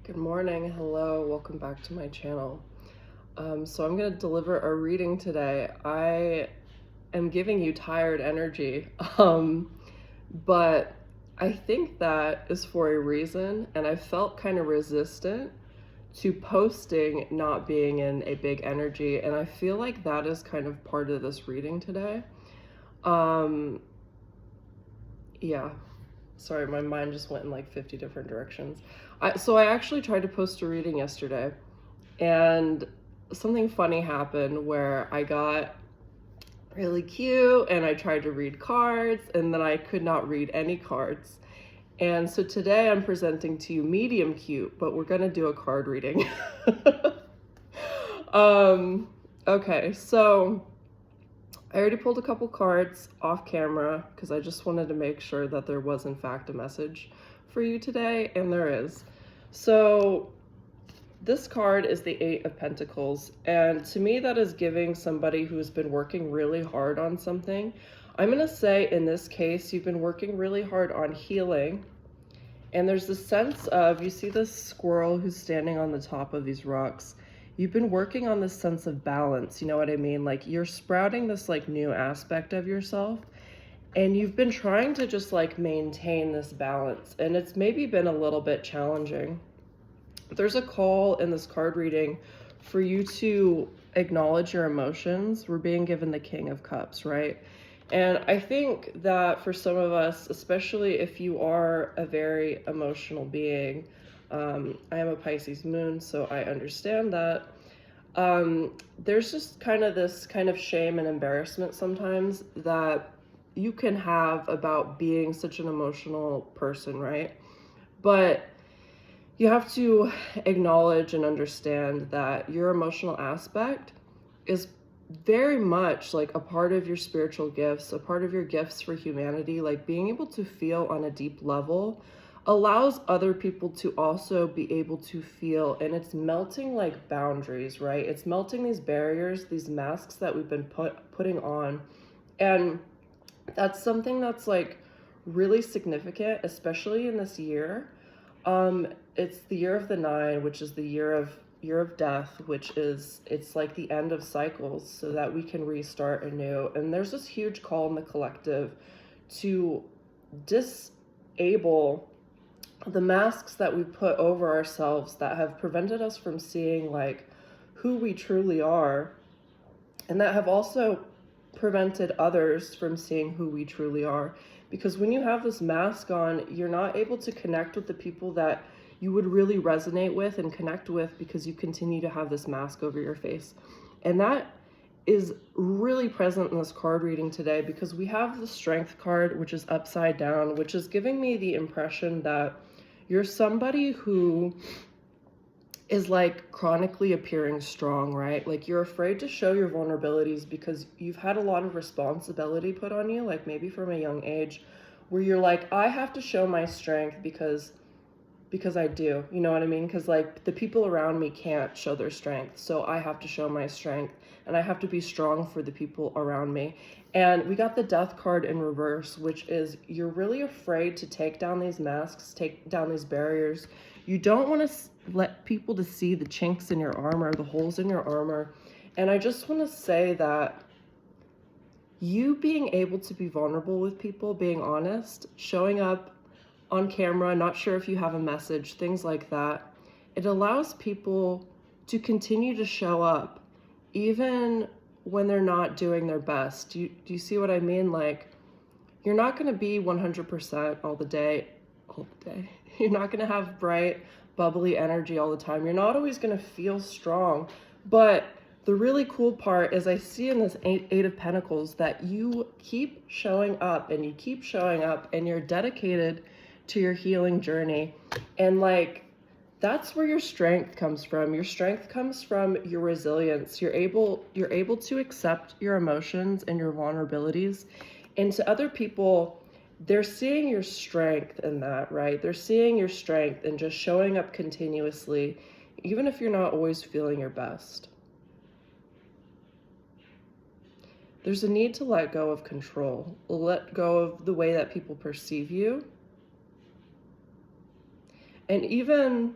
Good morning, hello, welcome back to my channel. So I'm going to deliver a reading today. I am giving you tired energy, but I think that is for a reason, and I felt kind of resistant to posting not being in a big energy, and I feel like that is kind of part of this reading today. Yeah. Sorry, my mind just went in like 50 different directions. So I actually tried to post a reading yesterday, and something funny happened where I got really cute and I tried to read cards, and then I could not read any cards. And so today I'm presenting to you medium cute, but we're gonna do a card reading. Okay, so I already pulled a couple cards off camera because I just wanted to make sure that there was in fact a message for you today, and there is. So this card is the Eight of Pentacles, and to me that is giving somebody who's been working really hard on something. I'm going to say in this case you've been working really hard on healing, and there's this sense of, you see this squirrel who's standing on the top of these rocks. You've been working on this sense of balance, you know what I mean? Like you're sprouting this like new aspect of yourself, and you've been trying to just like maintain this balance, and it's maybe been a little bit challenging. There's a call in this card reading for you to acknowledge your emotions. We're being given the King of Cups, right? And I think that for some of us, especially if you are a very emotional being, I am a Pisces moon, so I understand that. There's just kind of this kind of shame and embarrassment sometimes that you can have about being such an emotional person, right? But you have to acknowledge and understand that your emotional aspect is very much like a part of your spiritual gifts, a part of your gifts for humanity. Like being able to feel on a deep level allows other people to also be able to feel, and it's melting like boundaries, right? It's melting these barriers, these masks that we've been putting on. And that's something that's like really significant, especially in this year. It's the year of the nine, which is the year of death, which is, it's like the end of cycles so that we can restart anew. And there's this huge call in the collective to disable the masks that we put over ourselves that have prevented us from seeing like who we truly are, and that have also prevented others from seeing who we truly are. Because when you have this mask on, you're not able to connect with the people that you would really resonate with and connect with, because you continue to have this mask over your face. And that is really present in this card reading today, because we have the Strength card, which is upside down, which is giving me the impression that you're somebody who is like chronically appearing strong, right? Like you're afraid to show your vulnerabilities because you've had a lot of responsibility put on you, like maybe from a young age, where you're like, I have to show my strength because I do, you know what I mean? Because like the people around me can't show their strength, so I have to show my strength, and I have to be strong for the people around me. And we got the Death card in reverse, which is you're really afraid to take down these masks, take down these barriers. You don't want to let people to see the chinks in your armor, the holes in your armor. And I just want to say that you being able to be vulnerable with people, being honest, showing up on camera, not sure if you have a message, things like that, it allows people to continue to show up even when they're not doing their best. Do you see what I mean? Like, you're not going to be 100% all the day. You're not going to have bright, bubbly energy all the time. You're not always going to feel strong. But the really cool part is I see in this Eight of Pentacles that you keep showing up and you keep showing up, and you're dedicated to your healing journey. And like, that's where your strength comes from. Your strength comes from your resilience. You're able to accept your emotions and your vulnerabilities. And to other people, they're seeing your strength in that, right? They're seeing your strength and just showing up continuously, even if you're not always feeling your best. There's a need to let go of control, let go of the way that people perceive you. And even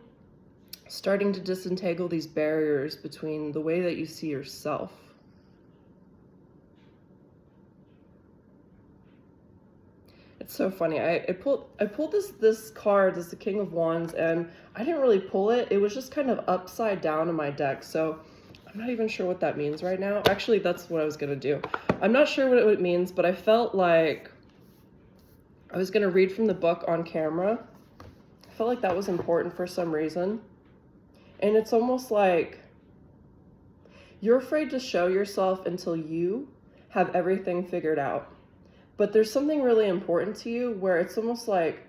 starting to disentangle these barriers between the way that you see yourself. It's so funny. I pulled this card, this is the King of Wands, and I didn't really pull it. It was just kind of upside down in my deck. So I'm not even sure what that means right now. Actually, that's what I was gonna do. I'm not sure what it means, but I felt like I was gonna read from the book on camera. I felt like that was important for some reason. And it's almost like you're afraid to show yourself until you have everything figured out. But there's something really important to you where it's almost like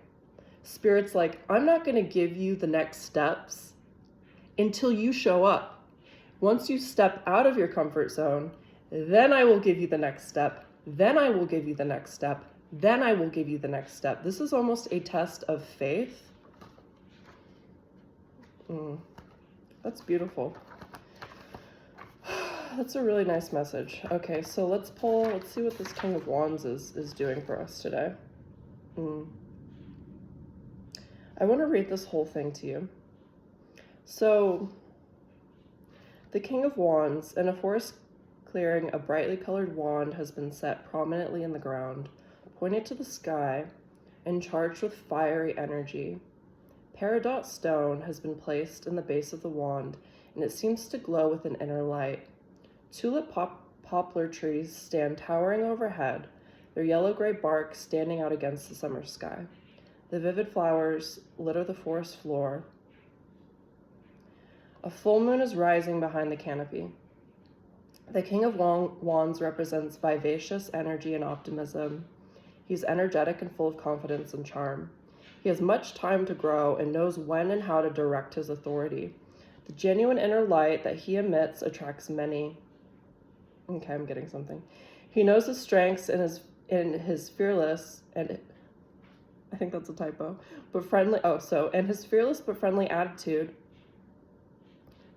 Spirit's like, I'm not going to give you the next steps until you show up. Once you step out of your comfort zone, then I will give you the next step. Then I will give you the next step. Then I will give you the next step. This is almost a test of faith. That's beautiful. That's a really nice message. Okay, so let's see what this King of Wands is doing for us today. I want to read this whole thing to you. So, the King of Wands, in a forest clearing, a brightly colored wand has been set prominently in the ground, pointed to the sky, and charged with fiery energy. Peridot stone has been placed in the base of the wand, and it seems to glow with an inner light. Tulip poplar trees stand towering overhead, their yellow-gray bark standing out against the summer sky. The vivid flowers litter the forest floor. A full moon is rising behind the canopy. The King of Wands represents vivacious energy and optimism. He's energetic and full of confidence and charm. He has much time to grow and knows when and how to direct his authority. The genuine inner light that he emits attracts many. Okay, I'm getting something. He knows his strengths and his fearless, and I think that's a typo, but friendly, and his fearless but friendly attitude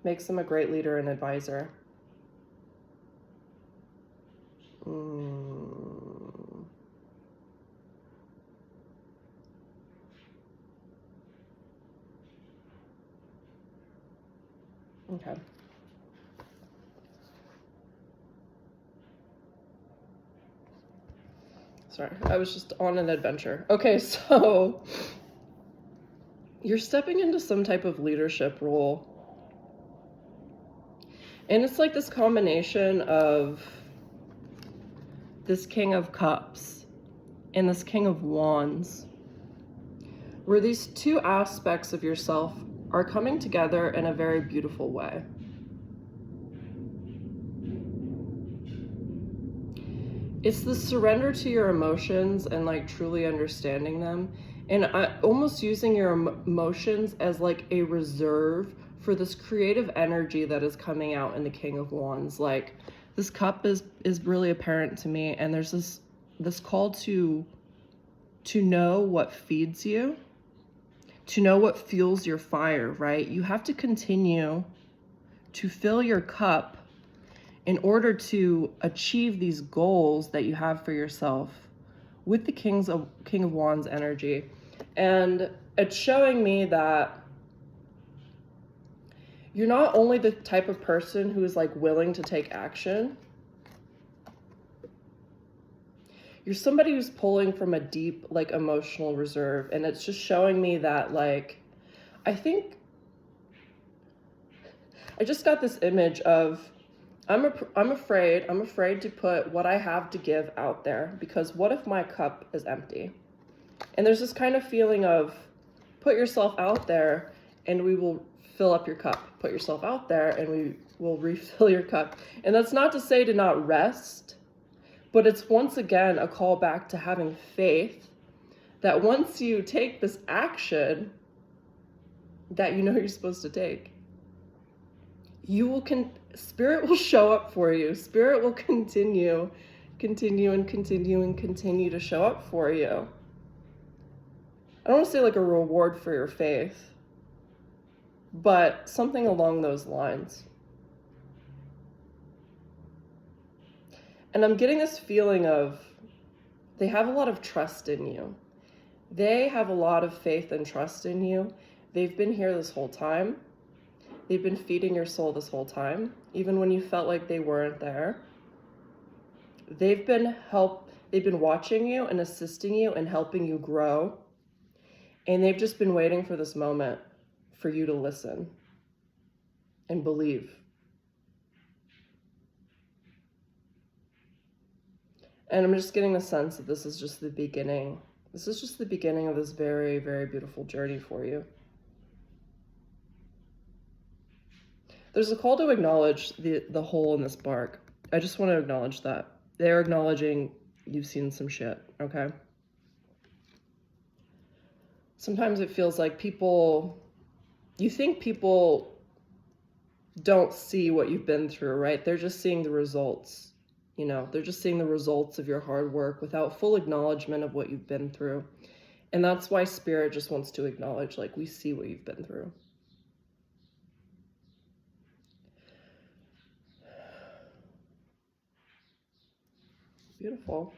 makes him a great leader and advisor. Okay. Sorry, I was just on an adventure. Okay, so you're stepping into some type of leadership role. And it's like this combination of this King of Cups and this King of Wands, where these two aspects of yourself are coming together in a very beautiful way. It's the surrender to your emotions and like truly understanding them, and almost using your emotions as like a reserve for this creative energy that is coming out in the King of Wands. Like this cup is really apparent to me, and there's this call to know what feeds you, to know what fuels your fire, right? You have to continue to fill your cup in order to achieve these goals that you have for yourself with the King of Wands energy. And it's showing me that you're not only the type of person who is like willing to take action, you're somebody who's pulling from a deep like emotional reserve. And it's just showing me that like, I think I just got this image of I'm afraid to put what I have to give out there, because what if my cup is empty? And there's this kind of feeling of put yourself out there and we will fill up your cup. Put yourself out there and we will refill your cup. And that's not to say to not rest, but it's once again a call back to having faith that once you take this action that you know you're supposed to take, Spirit will show up for you. Spirit will continue to show up for you. I don't want to say like a reward for your faith, but something along those lines. And I'm getting this feeling of they have a lot of trust in you. They have a lot of faith and trust in you. They've been here this whole time. They've been feeding your soul this whole time, even when you felt like they weren't there. They've been watching you and assisting you and helping you grow. And they've just been waiting for this moment for you to listen and believe. And I'm just getting the sense that this is just the beginning. This is just the beginning of this very, very beautiful journey for you. There's a call to acknowledge the hole in this bark. I just want to acknowledge that. They're acknowledging you've seen some shit, okay? Sometimes it feels like you think people don't see what you've been through, right? They're just seeing the results. You know, they're just seeing the results of your hard work without full acknowledgement of what you've been through. And that's why Spirit just wants to acknowledge, like, we see what you've been through. Beautiful.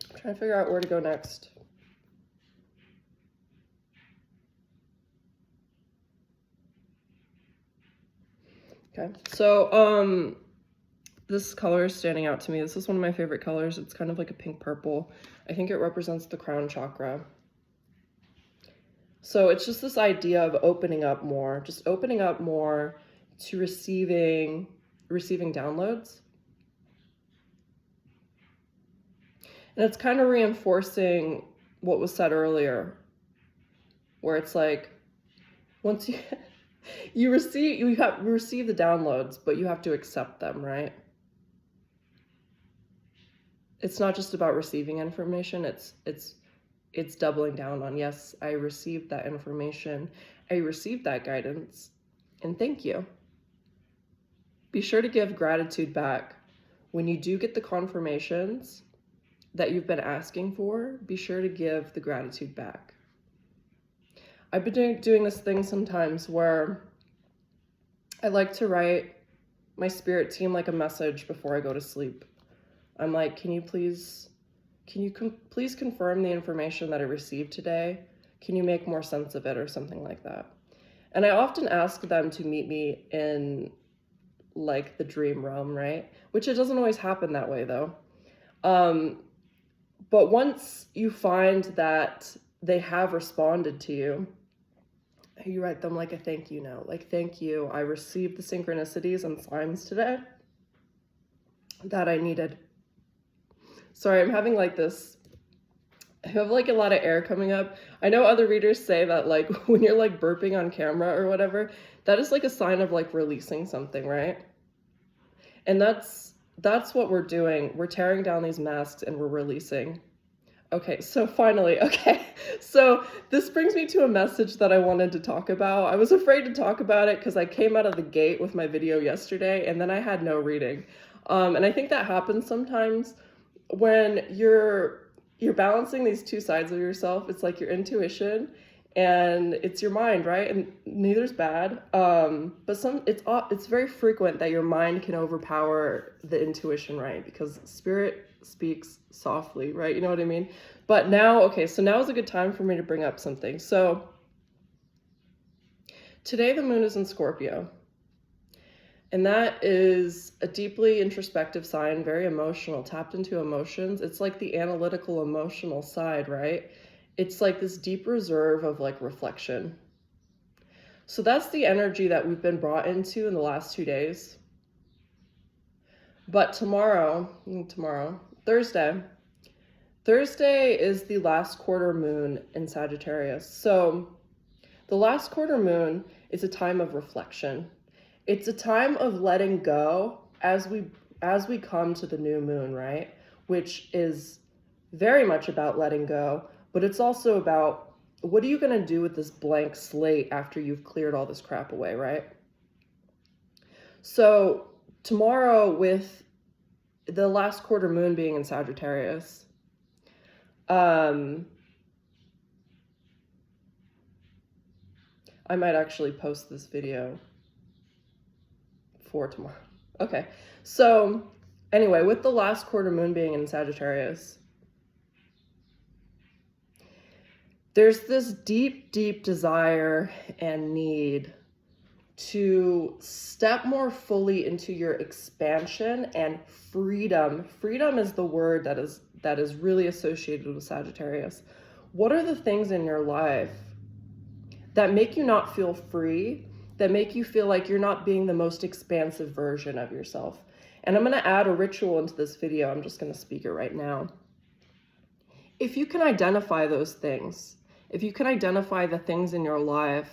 I'm trying to figure out where to go next. Okay, so this color is standing out to me. This is one of my favorite colors. It's kind of like a pink purple. I think it represents the crown chakra. So it's just this idea of opening up more, just opening up more to receiving downloads. And it's kind of reinforcing what was said earlier, where it's like, once you receive the downloads, but you have to accept them, right? It's not just about receiving information. It's doubling down on, yes, I received that information. I received that guidance, and thank you. Be sure to give gratitude back. When you do get the confirmations that you've been asking for, be sure to give the gratitude back. I've been doing this thing sometimes where I like to write my spirit team like a message before I go to sleep. I'm like, can you please confirm the information that I received today? Can you make more sense of it, or something like that? And I often ask them to meet me in like the dream realm, right? Which it doesn't always happen that way though. But once you find that they have responded to you, you write them like a thank you note. Like, thank you, I received the synchronicities and signs today that I needed. Sorry, I'm having like this, I have like a lot of air coming up. I know other readers say that like when you're like burping on camera or whatever, that is like a sign of like releasing something, right? And that's what we're doing. We're tearing down these masks and we're releasing. Okay, so finally, so this brings me to a message that I wanted to talk about. I was afraid to talk about it because I came out of the gate with my video yesterday and then I had no reading. And I think that happens sometimes when you're balancing these two sides of yourself. It's like your intuition and it's your mind, right? And neither's bad. But it's very frequent that your mind can overpower the intuition, right? Because spirit speaks softly, right? You know what I mean? But now, so now is a good time for me to bring up something. So today the moon is in Scorpio. And that is a deeply introspective sign, very emotional, tapped into emotions. It's like the analytical, emotional side, right? It's like this deep reserve of like reflection. So that's the energy that we've been brought into in the last 2 days. But Thursday is the last quarter moon in Sagittarius. So the last quarter moon is a time of reflection. It's a time of letting go as we come to the new moon, right? Which is very much about letting go, but it's also about what are you going to do with this blank slate after you've cleared all this crap away, right? So tomorrow, with the last quarter moon being in Sagittarius, I might actually post this video for tomorrow. Okay, so anyway, with the last quarter moon being in Sagittarius, there's this deep, deep desire and need to step more fully into your expansion and freedom. Freedom is the word that is really associated with Sagittarius. What are the things in your life that make you not feel free, that make you feel like you're not being the most expansive version of yourself? And I'm going to add a ritual into this video. I'm just going to speak it right now. If you can identify those things, if you can identify the things in your life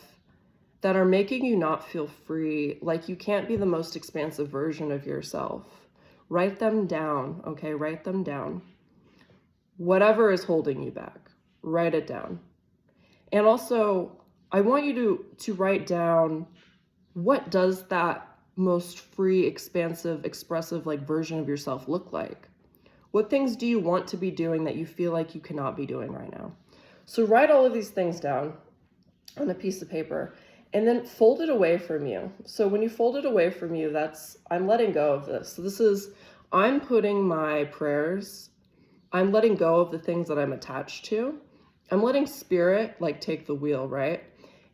that are making you not feel free, like you can't be the most expansive version of yourself, write them down, okay? Write them down. Whatever is holding you back, write it down. And also, I want you to write down, what does that most free, expansive, expressive like version of yourself look like? What things do you want to be doing that you feel like you cannot be doing right now? So write all of these things down on a piece of paper and then fold it away from you. So when you fold it away from you, I'm letting go of this. So I'm putting my prayers, I'm letting go of the things that I'm attached to. I'm letting spirit like take the wheel, right?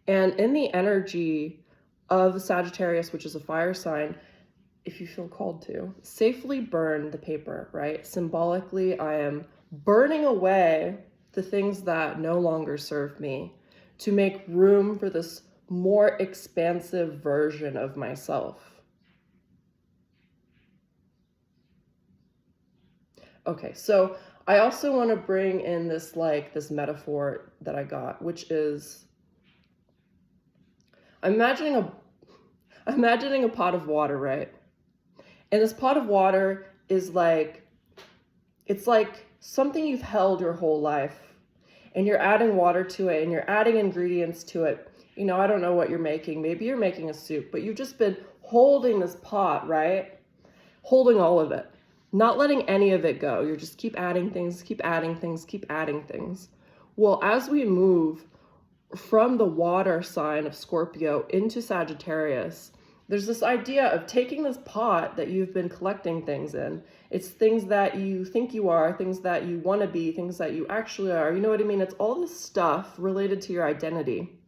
And in the energy of the Sagittarius, which is a fire sign, if you feel called to, safely burn the paper, right? Symbolically, I am burning away the things that no longer serve me to make room for this more expansive version of myself. Okay, so I also want to bring in this metaphor that I got, which is I'm imagining a pot of water, right? And this pot of water is it's like something you've held your whole life, and you're adding water to it and you're adding ingredients to it. You know, I don't know what you're making. Maybe you're making a soup, but you've just been holding this pot, right? Holding all of it, not letting any of it go. You're just keep adding things, keep adding things, keep adding things. Well, as we move from the water sign of Scorpio into Sagittarius, there's this idea of taking this pot that you've been collecting things in. It's things that you think you are, things that you want to be, things that you actually are. You know what I mean? It's all this stuff related to your identity.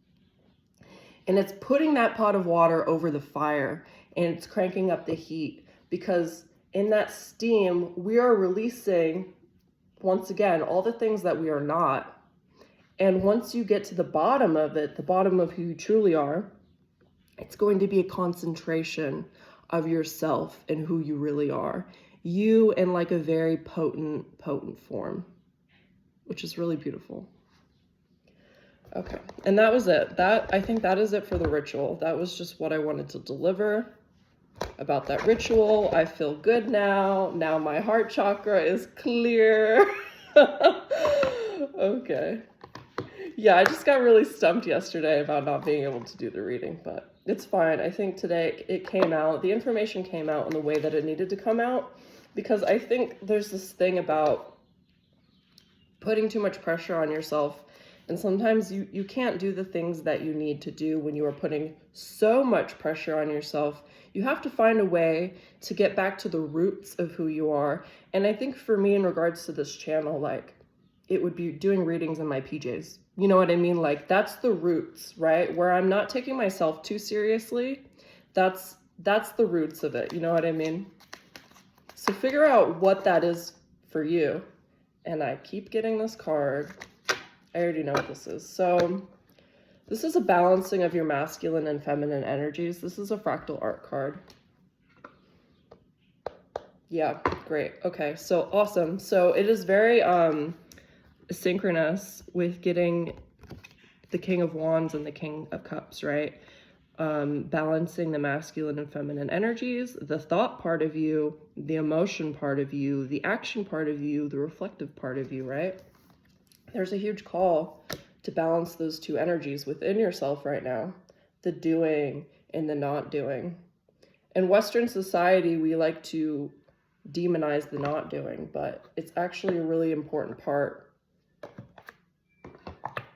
And it's putting that pot of water over the fire, and it's cranking up the heat, because in that steam, we are releasing, once again, all the things that we are not. And once you get to the bottom of it, the bottom of who you truly are, it's going to be a concentration of yourself and who you really are. You in like a very potent form, which is really beautiful. Okay, and that was it. I think that is it for the ritual. That was just what I wanted to deliver about that ritual. I feel good now. Now my heart chakra is clear. Okay. Yeah, I just got really stumped yesterday about not being able to do the reading, but it's fine. I think today it came out, the information came out in the way that it needed to come out, because I think there's this thing about putting too much pressure on yourself, and sometimes you can't do the things that you need to do when you are putting so much pressure on yourself. You have to find a way to get back to the roots of who you are. And I think for me, in regards to this channel, like, it would be doing readings in my PJs. You know what I mean? Like, that's the roots, right? Where I'm not taking myself too seriously. That's the roots of it. You know what I mean? So figure out what that is for you. And I keep getting this card. I already know what this is. So this is a balancing of your masculine and feminine energies. This is a fractal art card. Yeah, great. Okay, so awesome. So it is very synchronous with getting the King of Wands and the King of Cups, right? Balancing the masculine and feminine energies, the thought part of you, the emotion part of you, the action part of you, the reflective part of you, right? There's a huge call to balance those two energies within yourself right now, the doing and the not doing. In Western society, we like to demonize the not doing, but it's actually a really important part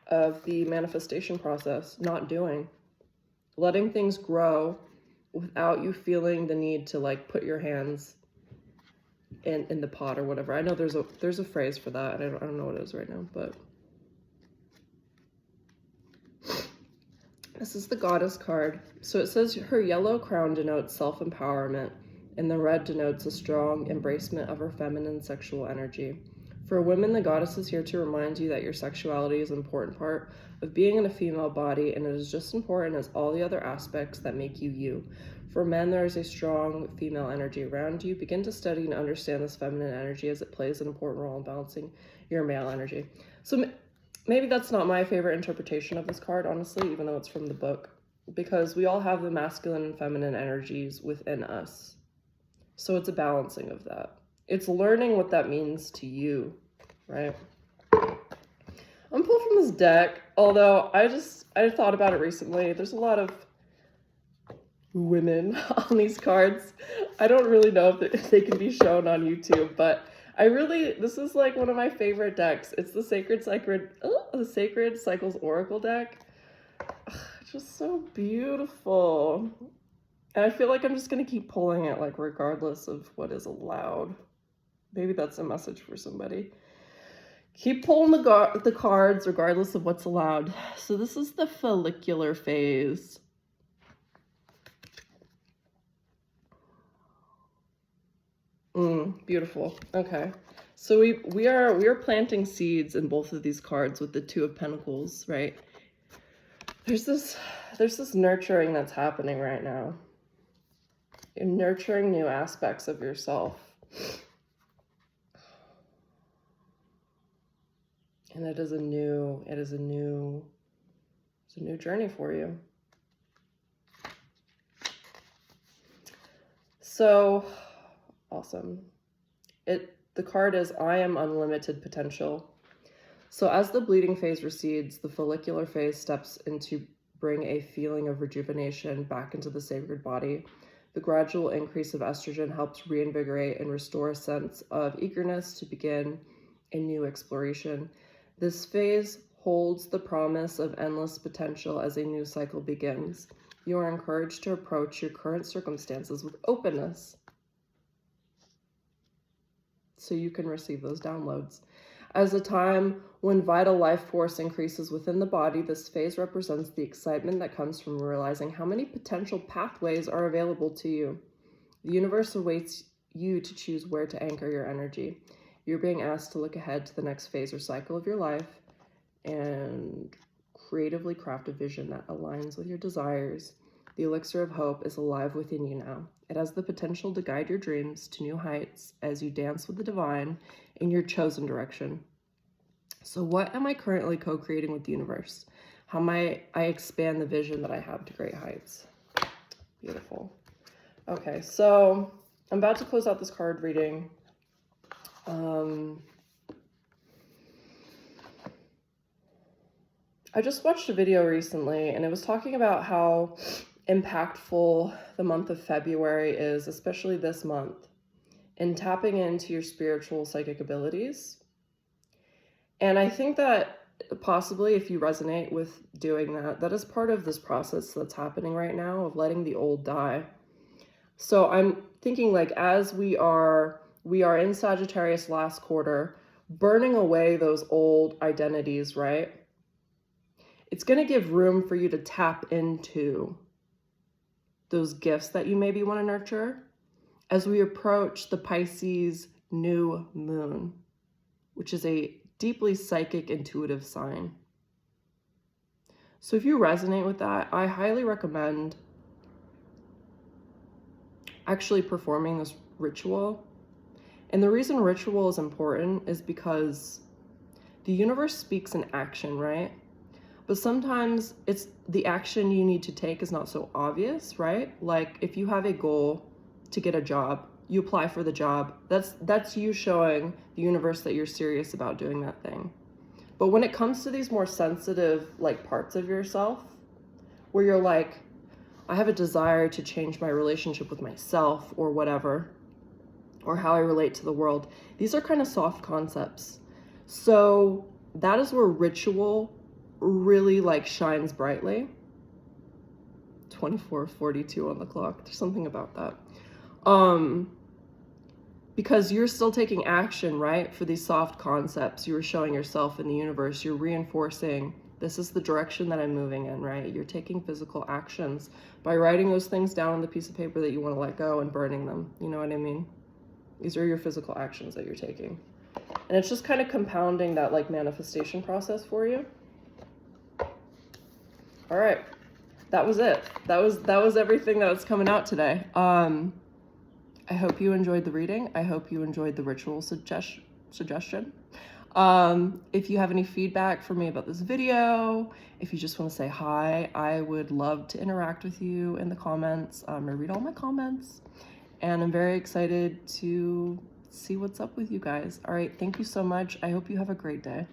of the manifestation process, not doing. Letting things grow without you feeling the need to like put your hands in the pot or whatever. I know there's a phrase for that. I don't know what it is right now, but This is the Goddess card. So it says her yellow crown denotes self-empowerment, and the red denotes a strong embracement of her feminine sexual energy. For women, the Goddess is here to remind you that your sexuality is an important part of being in a female body, and it is just important as all the other aspects that make you you. For men, there is a strong female energy around you. Begin to study and understand this feminine energy as it plays an important role in balancing your male energy. So maybe that's not my favorite interpretation of this card, honestly, even though it's from the book, because we all have the masculine and feminine energies within us. So it's a balancing of that. It's learning what that means to you, right? I'm pulling from this deck, although I thought about it recently. There's a lot of women on these cards. I don't really know if they can be shown on YouTube, but this is like one of my favorite decks. It's the Sacred Cycles Oracle deck. Ugh, it's just so beautiful. And I feel like I'm just going to keep pulling it, like, regardless of what is allowed. Maybe that's a message for somebody. Keep pulling the cards regardless of what's allowed. So this is the follicular phase. Beautiful. Okay. So we are planting seeds in both of these cards with the Two of Pentacles, right? There's this nurturing that's happening right now. You're nurturing new aspects of yourself. And it's a new journey for you. So awesome. The card is I am unlimited potential. So as the bleeding phase recedes, the follicular phase steps in to bring a feeling of rejuvenation back into the sacred body. The gradual increase of estrogen helps reinvigorate and restore a sense of eagerness to begin a new exploration. This phase holds the promise of endless potential as a new cycle begins. You are encouraged to approach your current circumstances with openness so you can receive those downloads. As a time when vital life force increases within the body, this phase represents the excitement that comes from realizing how many potential pathways are available to you. The universe awaits you to choose where to anchor your energy. You're being asked to look ahead to the next phase or cycle of your life and creatively craft a vision that aligns with your desires. The elixir of hope is alive within you now. It has the potential to guide your dreams to new heights as you dance with the divine in your chosen direction. So what am I currently co-creating with the universe? How might I expand the vision that I have to great heights? Beautiful. Okay, so I'm about to close out this card reading. I just watched a video recently, and it was talking about how impactful the month of February is, especially this month, in tapping into your spiritual psychic abilities. And I think that possibly if you resonate with doing that, that is part of this process that's happening right now of letting the old die. So I'm thinking, like, as we are in Sagittarius last quarter, burning away those old identities, right? It's going to give room for you to tap into those gifts that you maybe want to nurture as we approach the Pisces new moon, which is a deeply psychic, intuitive sign. So if you resonate with that, I highly recommend actually performing this ritual. And the reason ritual is important is because the universe speaks in action, right? But sometimes it's the action you need to take is not so obvious, right? Like if you have a goal to get a job, you apply for the job. That's you showing the universe that you're serious about doing that thing. But when it comes to these more sensitive, like, parts of yourself, where you're like, I have a desire to change my relationship with myself or whatever, or how I relate to the world, these are kind of soft concepts. So that is where ritual really, like, shines brightly. 24:42 on the clock. There's something about that. Because you're still taking action, right? For these soft concepts, you are showing yourself in the universe. You're reinforcing This is the direction that I'm moving in, right? You're taking physical actions by writing those things down on the piece of paper that you want to let go and burning them. You know what I mean? These are your physical actions that you're taking. And it's just kind of compounding that like manifestation process for you. All right. That was it. That was everything that was coming out today. I hope you enjoyed the reading. I hope you enjoyed the ritual suggestion. If you have any feedback for me about this video, if you just want to say hi, I would love to interact with you in the comments. I read all my comments, and I'm very excited to see what's up with you guys. All right, thank you so much. I hope you have a great day.